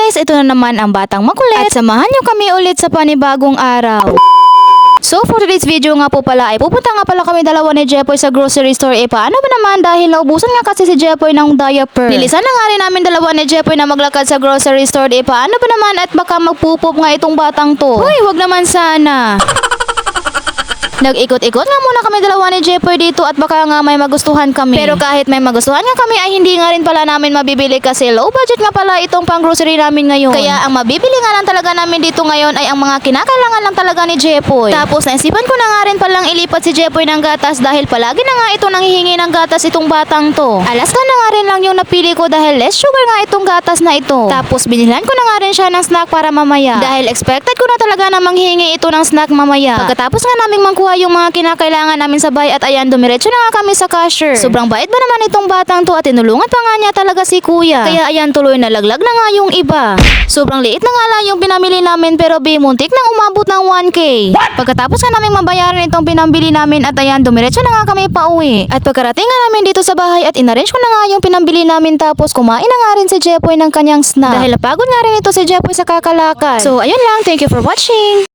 guys, ito na naman ang batang makulit at samahan nyo kami ulit sa panibagong araw. So for today's video nga po pala ay pupunta nga pala kami dalawa ni Jepoy sa grocery store. Paano ba naman dahil naubusan nga kasi si Jepoy ng diaper. Nilisan na nga rin namin dalawa ni Jepoy na maglakad sa grocery store. Paano ba naman at baka magpupop nga itong batang to. Hoy, wag naman sana. Nag-ikot-ikot nga muna kami dalawa ni Jepoy dito at baka nga may magustuhan kami. Pero kahit may magustuhan nga kami ay hindi nga rin pala namin mabibili kasi low budget nga pala itong pang grocery namin ngayon. Kaya ang mabibili nga lang talaga namin dito ngayon ay ang mga kinakailangan lang talaga ni Jepoy. Tapos naisipan ko na nga rin palang ilipat si Jepoy ng gatas dahil palagi na nga ito nanghihingi ng gatas itong batang to. Alaska na nga rin lang yung napili ko dahil less sugar nga itong gatas na ito. Tapos binilhan ko na nga rin siya ng snack para mamaya. Dahil expected ko na talaga na manghihingi ito ng snack mamaya. Pagkatapos nga naming mangkuha yung mga kinakailangan namin sabay at ayan dumiretso na nga kami sa cashier. Sobrang bait ba naman itong batang to at tinulungan pa nga niya talaga si kuya. Kaya ayan tuloy na laglag na nga yung iba. Sobrang liit na nga lang yung pinamili namin pero muntik nang umabot ng 1K. Pagkatapos nga naming mabayaran itong pinambili namin at ayan dumiretso na nga kami pauwi. At pagkarating nga namin dito sa bahay at inarrange ko na nga yung pinambili namin tapos kumain na nga rin si Jepoy ng kanyang snack. Dahil napagod nga rin ito si Jepoy sa kakalakal. So ayun lang, thank you for watching.